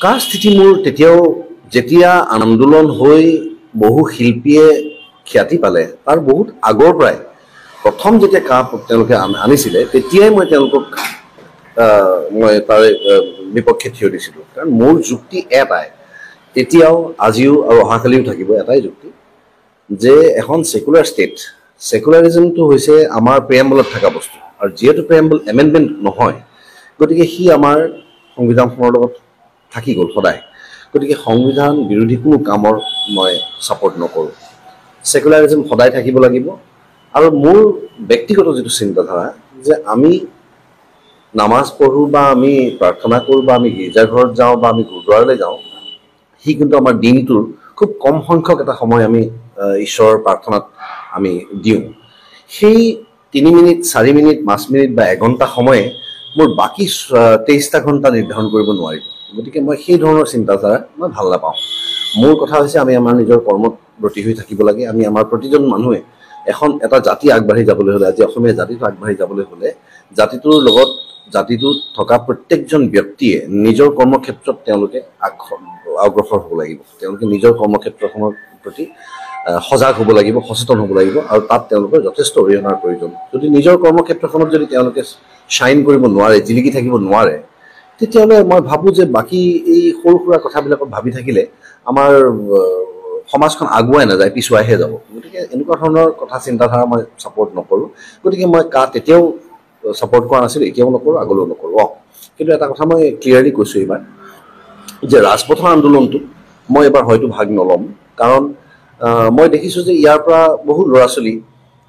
কাৰ স্থিতি মোৰ তেতিয়াও যেতিয়া আন্দোলন হৈ বহু শিল্পীয়ে খ্যাতি পালে তাৰ বহুত আগৰ পৰাই প্ৰথম যেতিয়া তেওঁলোকে আনিছিলে তেতিয়াই মই তেওঁলোকক মই তাৰে বিপক্ষে থিয় দিছিলোঁ। কাৰণ মোৰ যুক্তি এটাই, তেতিয়াও আজিও আৰু অহাকালিও থাকিব এটাই যুক্তি, যে এখন ছেকুলাৰ ষ্টেট, ছেকুলাৰিজমটো হৈছে আমাৰ প্ৰিএম্বলত থকা বস্তু, আৰু যিহেতু প্ৰিএম্বল এমেণ্ডমেণ্ট নহয় গতিকে সি আমাৰ সংবিধানখনৰ লগত থাকি গ'ল সদায়। গতিকে সংবিধান বিৰোধী কোনো কামৰ মই ছাপোৰ্ট নকৰোঁ। ছেকুলাৰিজম সদায় থাকিব লাগিব। আৰু মোৰ ব্যক্তিগত যিটো চিন্তাধাৰা যে আমি নামাজ পঢ়োঁ বা আমি প্ৰাৰ্থনা কৰোঁ বা আমি গীৰ্জাঘৰত যাওঁ বা আমি গুৰুদ্বাৰলৈ যাওঁ, সি কিন্তু আমাৰ দিনটোৰ খুব কম সংখ্যক এটা সময় আমি ঈশ্বৰৰ প্ৰাৰ্থনাত আমি দিওঁ। সেই 3 মিনিট 4 মিনিট 5 মিনিট বা এঘণ্টা সময়ে মোৰ বাকী 23টা ঘণ্টা নিৰ্ধাৰণ কৰিব নোৱাৰিব। গতিকে মই সেই ধৰণৰ চিন্তাধাৰা মই ভাল নাপাওঁ। মোৰ কথা হৈছে আমি আমাৰ নিজৰ কৰ্মত ব্ৰতী হৈ থাকিব লাগে। আমি আমাৰ প্ৰতিজন মানুহে এটা জাতি আগবাঢ়ি যাবলৈ হ'লে, আজি অসমীয়া জাতিটো আগবাঢ়ি যাবলৈ হ'লে জাতিটোৰ লগত জাতিটোত থকা প্ৰত্যেকজন ব্যক্তিয়ে নিজৰ কৰ্মক্ষেত্ৰত তেওঁলোকে অগ্ৰসৰ হ'ব লাগিব। তেওঁলোকে নিজৰ কৰ্মক্ষেত্ৰখনৰ প্ৰতি সজাগ হ'ব লাগিব, সচেতন হ'ব লাগিব, আৰু তাত তেওঁলোকৰ যথেষ্ট অৰিহণাৰ প্ৰয়োজন। যদি নিজৰ কৰ্মক্ষেত্ৰখনত যদি তেওঁলোকে শ্বাইন কৰিব নোৱাৰে, জিলিকি থাকিব নোৱাৰে, তেতিয়াহ'লে মই ভাবোঁ যে বাকী এই সৰু সুৰা কথাবিলাকত ভাবি থাকিলে আমাৰ সমাজখন আগুৱাই নাযায়, পিছুৱাইহে যাব। গতিকে এনেকুৱা ধৰণৰ কথা চিন্তাধাৰা মই ছাপোৰ্ট নকৰোঁ। গতিকে মই তেতিয়াও ছাপোৰ্ট কৰা নাছিলোঁ, এতিয়াও নকৰোঁ, আগলৈও নকৰোঁ। কিন্তু এটা কথা মই ক্লিয়াৰলি কৈছোঁ এইবাৰ, যে ৰাজপথৰ আন্দোলনটোত মই এবাৰ হয়তো ভাগ নল'ম। কাৰণ মই দেখিছোঁ যে ইয়াৰ পৰা বহু ল'ৰা ছোৱালী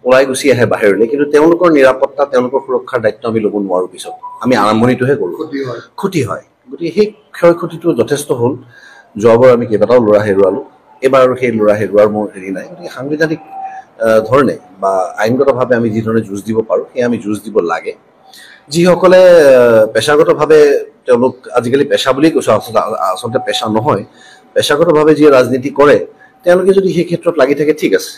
ওলাই গুচি আহে বাহিৰলৈ, কিন্তু তেওঁলোকৰ নিৰাপত্তা, তেওঁলোকৰ সুৰক্ষাৰ দায়িত্ব আমি ল'ব নোৱাৰোঁ। পিছত আমি আৰম্ভণিটোহে কৰোঁ, ক্ষতি হয়। গতিকে সেই ক্ষয় ক্ষতিটো যথেষ্ট হ'ল। যোৱাবাৰ আমি কেইবাটাও ল'ৰা হেৰুৱালোঁ, এইবাৰ আৰু সেই ল'ৰা হেৰুৱাৰ মোৰ হেৰি নাই। গতিকে সাংবিধানিক ধৰণে বা আইনগতভাৱে আমি যি ধৰণে যুঁজ দিব পাৰোঁ সেই আমি যুঁজ দিব লাগে। যিসকলে পেছাগতভাৱে তেওঁলোক আজিকালি পেছা বুলিয়েই কৈছোঁ, আচলতে পেছা নহয়, পেছাগতভাৱে যিয়ে ৰাজনীতি কৰে তেওঁলোকে যদি সেই ক্ষেত্ৰত লাগি থাকে ঠিক আছে।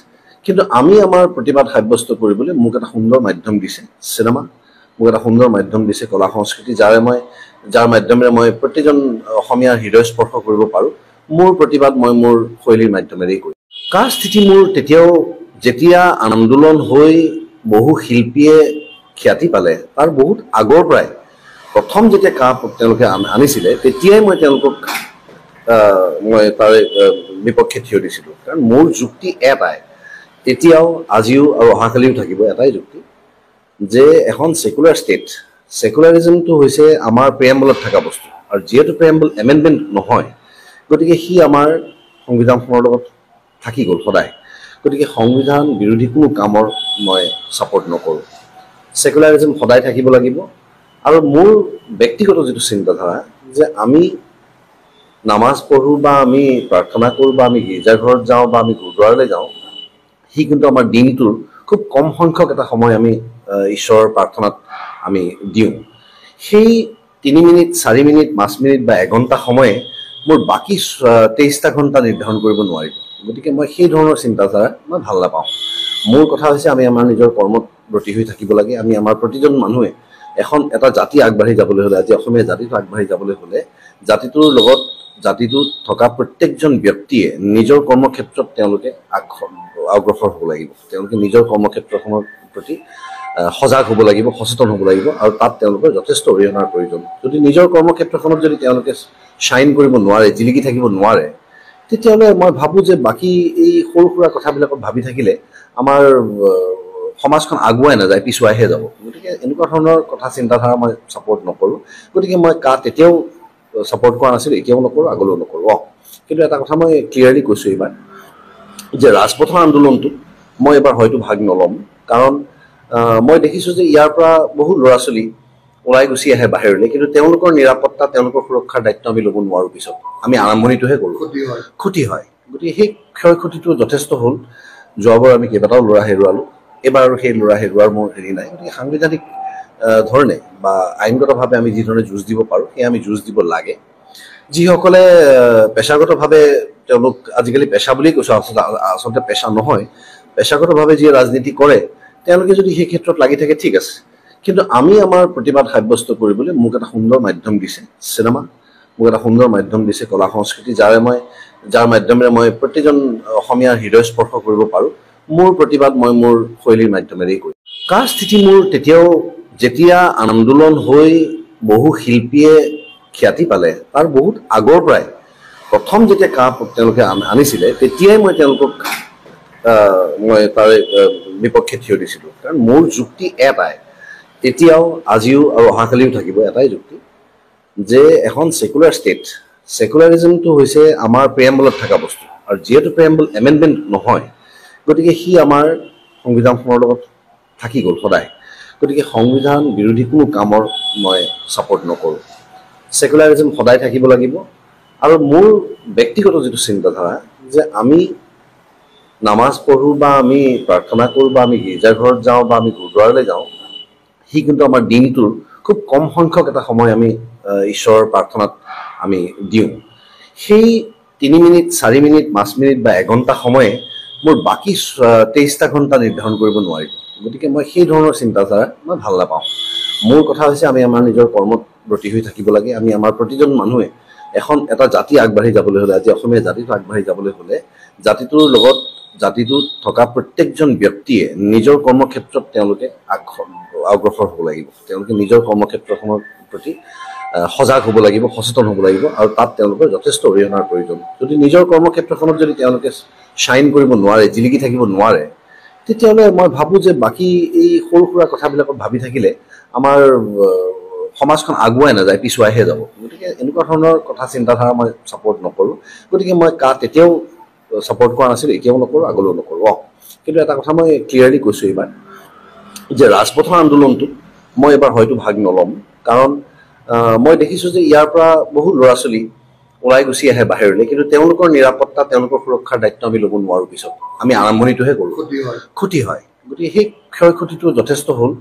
কিন্তু আমি আমাৰ প্ৰতিবাদ সাব্যস্ত কৰিবলৈ মোক এটা সুন্দৰ মাধ্যম দিছে চিনেমা, মোক এটা সুন্দৰ মাধ্যম দিছে কলা সংস্কৃতি, যাৰ মাধ্যমেৰে মই প্ৰতিজন অসমীয়াৰ হৃদয় স্পৰ্শ কৰিব পাৰোঁ। মোৰ প্ৰতিবাদ মই মোৰ শৈলীৰ মাধ্যমেৰেই কৰিম। কাৰ স্থিতি মোৰ তেতিয়াও যেতিয়া আন্দোলন হৈ বহু শিল্পীয়ে খ্যাতি পালে তাৰ বহুত আগৰ পৰাই প্ৰথম যেতিয়া তেওঁলোকে আনিছিলে তেতিয়াই মই তেওঁলোকক মই তাৰে বিপক্ষে থিয় দিছিলোঁ। কাৰণ মোৰ যুক্তি এটাই, তেতিয়াও আজিও আৰু অহাকালিও থাকিব এটাই যুক্তি, যে এখন ছেকুলাৰ ষ্টেট, ছেকুলাৰিজমটো হৈছে আমাৰ প্ৰিএম্বলত থকা বস্তু, আৰু যিহেতু প্ৰিএম্বল এমেণ্ডমেণ্ট নহয় গতিকে সি আমাৰ সংবিধানখনৰ লগত থাকি গ'ল সদায়। গতিকে সংবিধান বিৰোধী কোনো কামৰ মই ছাপোৰ্ট নকৰোঁ। ছেকুলাৰিজম সদায় থাকিব লাগিব। আৰু মোৰ ব্যক্তিগত যিটো চিন্তাধাৰা যে আমি নামাজ পঢ়োঁ বা আমি প্ৰাৰ্থনা কৰোঁ বা আমি গীৰ্জাঘৰত যাওঁ বা আমি গুৰুদ্বাৰলৈ যাওঁ, সি কিন্তু আমাৰ দিনটোৰ খুব কম সংখ্যক এটা সময় আমি ঈশ্বৰৰ প্ৰাৰ্থনাত আমি দিওঁ। সেই 3 মিনিট 4 মিনিট 5 মিনিট বা এঘণ্টা সময়ে মোৰ বাকী 23টা ঘণ্টা নিৰ্ধাৰণ কৰিব নোৱাৰিব। গতিকে মই সেই ধৰণৰ চিন্তাধাৰা মই ভাল নাপাওঁ। মোৰ কথা হৈছে আমি আমাৰ নিজৰ কৰ্মত ব্ৰতী হৈ থাকিব লাগে। আমি আমাৰ প্ৰতিজন মানুহে এটা জাতি আগবাঢ়ি যাবলৈ হ'লে, আজি অসমীয়া জাতিটো আগবাঢ়ি যাবলৈ হ'লে জাতিটোৰ লগত জাতিটোত থকা প্ৰত্যেকজন ব্যক্তিয়ে নিজৰ কৰ্মক্ষেত্ৰত তেওঁলোকে অগ্ৰসৰ হ'ব লাগিব। তেওঁলোকে নিজৰ কৰ্মক্ষেত্ৰখনৰ প্ৰতি সজাগ হ'ব লাগিব, সচেতন হ'ব লাগিব, আৰু তাত তেওঁলোকৰ যথেষ্ট অৰিহণাৰ প্ৰয়োজন। যদি নিজৰ কৰ্মক্ষেত্ৰখনত যদি তেওঁলোকে শ্বাইন কৰিব নোৱাৰে, জিলিকি থাকিব নোৱাৰে, তেতিয়াহ'লে মই ভাবোঁ যে বাকী এই সৰু সুৰা কথাবিলাকত ভাবি থাকিলে আমাৰ সমাজখন আগুৱাই নাযায়, পিছুৱাইহে যাব। গতিকে এনেকুৱা ধৰণৰ কথা চিন্তাধাৰা মই ছাপোৰ্ট নকৰোঁ। গতিকে মই তেতিয়াও ছাপোৰ্ট কৰা নাছিলোঁ, এতিয়াও নকৰোঁ, আগলৈও নকৰোঁ। কিন্তু এটা কথা মই ক্লিয়াৰলি কৈছোঁ এইবাৰ, যে ৰাজপথৰ আন্দোলনটোত মই এবাৰ হয়তো ভাগ নল'ম। কাৰণ মই দেখিছোঁ যে ইয়াৰ পৰা বহু ল'ৰা ছোৱালী ওলাই গুচি আহে বাহিৰলৈ, কিন্তু তেওঁলোকৰ নিৰাপত্তা, তেওঁলোকৰ সুৰক্ষাৰ দায়িত্ব আমি ল'ব নোৱাৰোঁ। পিছত আমি আৰম্ভণিটোহে কৰোঁ, ক্ষতি হয়। গতিকে সেই ক্ষয় ক্ষতিটো যথেষ্ট হ'ল। যোৱাবাৰ আমি কেইবাটাও ল'ৰা হেৰুৱালোঁ, এইবাৰ আৰু সেই ল'ৰা হেৰুৱাৰ মোৰ হেৰি নাই। গতিকে সাংবিধানিক ধৰণে বা আইনগতভাৱে আমি যি ধৰণে যুঁজ দিব পাৰোঁ সেই আমি যুঁজ দিব লাগে। যিসকলে পেছাগতভাৱে তেওঁলোক আজিকালি পেছা বুলিয়েই কৈছোঁ, আচলতে পেছা নহয়, পেছাগতভাৱে যিয়ে ৰাজনীতি কৰে তেওঁলোকে যদি সেই ক্ষেত্ৰত লাগি থাকে ঠিক আছে। কিন্তু আমি আমাৰ প্ৰতিবাদ সাব্যস্ত কৰিবলৈ মোক এটা সুন্দৰ মাধ্যম দিছে চিনেমা, মোক এটা সুন্দৰ মাধ্যম দিছে কলা সংস্কৃতি, যাৰ মাধ্যমেৰে মই প্ৰতিজন অসমীয়াৰ হৃদয় স্পৰ্শ কৰিব পাৰোঁ। মোৰ প্ৰতিবাদ মই মোৰ শৈলীৰ মাধ্যমেৰেই কৰিম। কাৰ স্থিতি মোৰ তেতিয়াও, যেতিয়া আন্দোলন হৈ বহু শিল্পীয়ে খ্যাতি পালে, তাৰ বহুত আগৰ পৰাই প্ৰথম যেতিয়া কা তেওঁলোকে আনিছিলে, তেতিয়াই মই তেওঁলোকক মই তাৰে বিপক্ষে থিয় দিছিলোঁ। কাৰণ মোৰ যুক্তি এটাই, তেতিয়াও আজিও আৰু অহাকালিও থাকিব এটাই যুক্তি, যে এখন ছেকুলাৰ ষ্টেট, ছেকুলাৰিজমটো হৈছে আমাৰ প্ৰিএম্বলত থকা বস্তু, আৰু যিহেতু প্ৰিএম্বল এমেণ্ডমেণ্ট নহয়, গতিকে সি আমাৰ সংবিধানখনৰ লগত থাকি গ'ল সদায়। গতিকে সংবিধান বিৰোধী কোনো কামৰ মই ছাপোৰ্ট নকৰোঁ। ছেকুলাৰিজম সদায় থাকিব লাগিব। আৰু মোৰ ব্যক্তিগত যিটো চিন্তাধাৰা, যে আমি নামাজ পঢ়োঁ বা আমি প্ৰাৰ্থনা কৰোঁ বা আমি গীৰ্জাঘৰত যাওঁ বা আমি গুৰুদ্বাৰলৈ যাওঁ, সি কিন্তু আমাৰ দিনটোৰ খুব কম সংখ্যক এটা সময় আমি ঈশ্বৰৰ প্ৰাৰ্থনাত আমি দিওঁ। সেই 3 মিনিট, 4 মিনিট, 5 মিনিট বা এঘণ্টা সময়ে মোৰ বাকী 23টা ঘণ্টা নিৰ্ধাৰণ কৰিব নোৱাৰিব। গতিকে মই সেই ধৰণৰ চিন্তাধাৰা মই ভাল নাপাওঁ। মোৰ কথা হৈছে, আমি আমাৰ নিজৰ কৰ্মত ব্ৰতী হৈ থাকিব লাগে। আমি আমাৰ প্ৰতিজন মানুহে এটা জাতি আগবাঢ়ি যাবলৈ হ'লে, আজি অসমীয়া জাতিটো আগবাঢ়ি যাবলৈ হ'লে, জাতিটোৰ লগত জাতিটোত থকা প্ৰত্যেকজন ব্যক্তিয়ে নিজৰ কৰ্মক্ষেত্ৰত তেওঁলোকে অগ্ৰসৰ হ'ব লাগিব। তেওঁলোকে নিজৰ কৰ্মক্ষেত্ৰখনৰ প্ৰতি সজাগ হ'ব লাগিব, সচেতন হ'ব লাগিব, আৰু তাত তেওঁলোকৰ যথেষ্ট অৰিহণাৰ প্ৰয়োজন। যদি নিজৰ কৰ্মক্ষেত্ৰখনত যদি তেওঁলোকে শ্বাইন কৰিব নোৱাৰে, জিলিকি থাকিব নোৱাৰে, তেতিয়াহ'লে মই ভাবোঁ যে বাকী এই সৰু সুৰা কথাবিলাকত ভাবি থাকিলে আমাৰ সমাজখন আগুৱাই নাযায়, পিছুৱাইহে যাব। গতিকে এনেকুৱা ধৰণৰ কথা চিন্তাধাৰা মই ছাপোৰ্ট নকৰোঁ। গতিকে মই তেতিয়াও ছাপোৰ্ট কৰা নাছিলোঁ, এতিয়াও নকৰোঁ, আগলৈও নকৰোঁ। কিন্তু এটা কথা মই ক্লিয়াৰলি কৈছোঁ এইবাৰ, যে ৰাজপথৰ আন্দোলনটোত মই এবাৰ হয়তো ভাগ নল'ম। কাৰণ মই দেখিছোঁ যে ইয়াৰ পৰা বহু ল'ৰা ছোৱালী ওলাই গুচি আহে বাহিৰলৈ, কিন্তু তেওঁলোকৰ নিৰাপত্তা, তেওঁলোকৰ সুৰক্ষাৰ দায়িত্ব আমি ল'ব নোৱাৰোঁ। পিছত আমি আৰম্ভণিটোহে কৰোঁ, ক্ষতি হয়। গতিকে সেই ক্ষয় ক্ষতিটো যথেষ্ট হ'ল।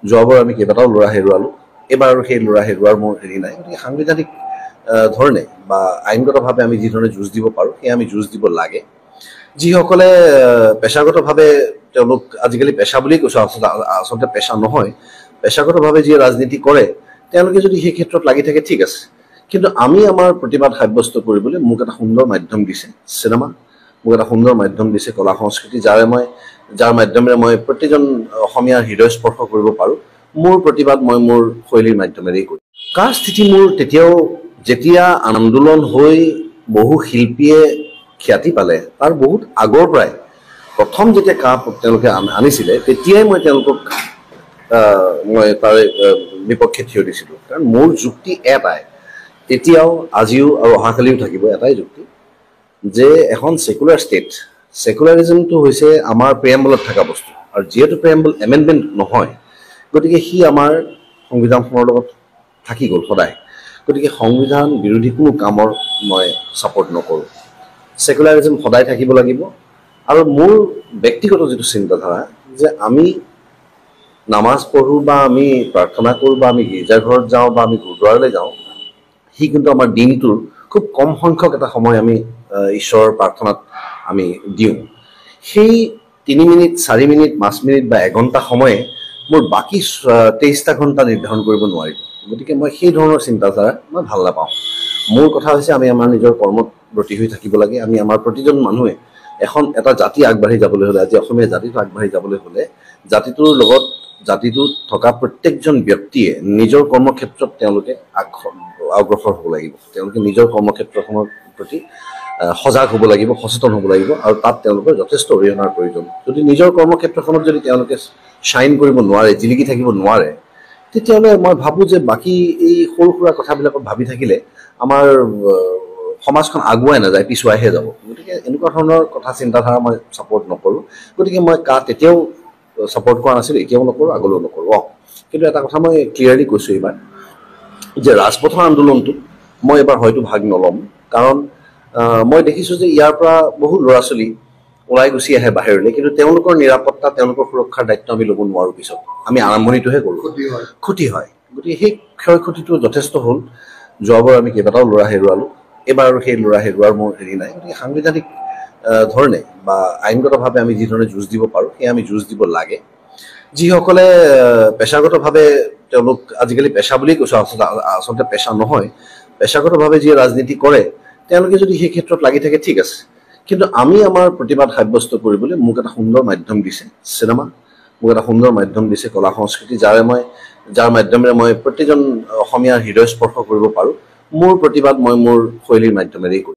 যোৱাবাৰ আমি কেইবাটাও ল'ৰা হেৰুৱালোঁ, এইবাৰ আৰু সেই ল'ৰা হেৰুৱাৰ মোৰ হেৰি নাই। গতিকে সাংবিধানিক ধৰণে বা আইনগতভাৱে আমি যি ধৰণে যুঁজ দিব পাৰোঁ, সেয়া আমি যুঁজ দিব লাগে। যিসকলে পেছাগতভাৱে, তেওঁলোক আজিকালি পেছা বুলিয়েই কৈছোঁ, আচলতে পেছা নহয়, পেছাগতভাৱে যিয়ে ৰাজনীতি কৰে, তেওঁলোকে যদি সেই ক্ষেত্ৰত লাগি থাকে, ঠিক আছে। কিন্তু আমি আমাৰ প্ৰতিবাদ সাব্যস্ত কৰিবলৈ মোক এটা সুন্দৰ মাধ্যম দিছে চিনেমা, মোক এটা সুন্দৰ মাধ্যম দিছে কলা সংস্কৃতি, যাৰ মাধ্যমেৰে মই প্ৰতিজন অসমীয়াৰ হৃদয় স্পৰ্শ কৰিব পাৰোঁ। মোৰ প্ৰতিবাদ মই মোৰ শৈলীৰ মাধ্যমেৰেই কৰিম। কাৰ স্থিতি মোৰ তেতিয়াও, যেতিয়া আন্দোলন হৈ বহু শিল্পীয়ে খ্যাতি পালে, তাৰ বহুত আগৰ পৰাই প্ৰথম যেতিয়া তেওঁলোকে আনিছিলে, তেতিয়াই মই তেওঁলোকক মই তাৰে বিপক্ষে থিয় দিছিলোঁ। কাৰণ মোৰ যুক্তি এটাই, তেতিয়াও আজিও আৰু অহাকালিও থাকিব এটাই যুক্তি, যে এখন ছেকুলাৰ ষ্টেট, ছেকুলাৰিজমটো হৈছে আমাৰ প্ৰিএম্বলত থকা বস্তু, আৰু যিহেতু প্ৰিএম্বল এমেণ্ডমেণ্ট নহয়, গতিকে সি আমাৰ সংবিধানখনৰ লগত থাকি গ'ল সদায়। গতিকে সংবিধান বিৰোধী কোনো কামৰ মই ছাপোৰ্ট নকৰোঁ। ছেকুলাৰিজম সদায় থাকিব লাগিব। আৰু মোৰ ব্যক্তিগত যিটো চিন্তাধাৰা, যে আমি নামাজ পঢ়োঁ বা আমি প্ৰাৰ্থনা কৰোঁ বা আমি গীৰ্জাঘৰত যাওঁ বা আমি গুৰুদ্বাৰলৈ যাওঁ, সি কিন্তু আমাৰ দিনটোৰ খুব কম সংখ্যক এটা সময় আমি ঈশ্বৰৰ প্ৰাৰ্থনাত আমি দিওঁ। সেই 3 মিনিট, 4 মিনিট, 5 মিনিট বা এঘণ্টা সময়ে মোৰ বাকী 23টা ঘণ্টা নিৰ্ধাৰণ কৰিব নোৱাৰিব। গতিকে মই সেই ধৰণৰ চিন্তাধাৰা মই ভাল নাপাওঁ। মোৰ কথা হৈছে, আমি আমাৰ নিজৰ কৰ্মত ব্ৰতী হৈ থাকিব লাগে। আমি আমাৰ প্ৰতিজন মানুহে এটা জাতি আগবাঢ়ি যাবলৈ হ'লে, আজি অসমীয়া জাতিটো আগবাঢ়ি যাবলৈ হ'লে, জাতিটোৰ লগত জাতিটোত থকা প্ৰত্যেকজন ব্যক্তিয়ে নিজৰ কৰ্মক্ষেত্ৰত তেওঁলোকে অগ্ৰসৰ হ'ব লাগিব। তেওঁলোকে নিজৰ কৰ্মক্ষেত্ৰখনৰ প্ৰতি সজাগ হ'ব লাগিব, সচেতন হ'ব লাগিব, আৰু তাত তেওঁলোকৰ যথেষ্ট অৰিহণাৰ প্ৰয়োজন। যদি নিজৰ কৰ্মক্ষেত্ৰখনত যদি তেওঁলোকে শ্বাইন কৰিব নোৱাৰে, জিলিকি থাকিব নোৱাৰে, তেতিয়াহ'লে মই ভাবোঁ যে বাকী এই সৰু সুৰা কথাবিলাকত ভাবি থাকিলে আমাৰ সমাজখন আগুৱাই নাযায়, পিছুৱাইহে যাব। গতিকে এনেকুৱা ধৰণৰ কথা চিন্তাধাৰা মই ছাপোৰ্ট নকৰোঁ। গতিকে মই তেতিয়াও ছাপোৰ্ট কৰা নাছিলোঁ, এতিয়াও নকৰোঁ, আগলৈও নকৰোঁ। কিন্তু এটা কথা মই ক্লিয়াৰলি কৈছোঁ এইবাৰ, যে ৰাজপথৰ আন্দোলনটোত মই এবাৰ হয়তো ভাগ নল'ম। কাৰণ মই দেখিছোঁ যে ইয়াৰ পৰা বহু ল'ৰা ছোৱালী ওলাই গুচি আহে বাহিৰলৈ, কিন্তু তেওঁলোকৰ নিৰাপত্তা, তেওঁলোকৰ সুৰক্ষাৰ দায়িত্ব আমি ল'ব নোৱাৰোঁ। পিছত আমি আৰম্ভণিটোহে কৰোঁ, ক্ষতি হয়। গতিকে সেই ক্ষয় ক্ষতিটো যথেষ্ট হ'ল। যোৱাবাৰ আমি কেইবাটাও ল'ৰা হেৰুৱালোঁ, এইবাৰ আৰু সেই ল'ৰা হেৰুৱাৰ মোৰ হেৰি নাই। গতিকে সাংবিধানিক ধৰণে বা আইনগতভাৱে আমি যি ধৰণে যুঁজ দিব পাৰোঁ, সেয়া আমি যুঁজ দিব লাগে। যিসকলে পেছাগতভাৱে, তেওঁলোক আজিকালি পেছা বুলিয়েই কৈছোঁ, আচলতে পেছা নহয়, পেছাগতভাৱে যিয়ে ৰাজনীতি কৰে তেওঁলোকে যদি সেই ক্ষেত্ৰত লাগি থাকে ঠিক আছে, কিন্তু আমি আমাৰ প্ৰতিবাদ সাব্যস্ত কৰিবলৈ মোক এটা সুন্দৰ মাধ্যম দিছে চিনেমা, মোক এটা সুন্দৰ মাধ্যম দিছে কলা সংস্কৃতি, যাৰ মাধ্যমেৰে মই প্ৰতিজন অসমীয়াৰ হৃদয় স্পৰ্শ কৰিব পাৰোঁ। মোৰ প্ৰতিবাদ মই মোৰ শৈলীৰ মাধ্যমেৰেই কৰিম।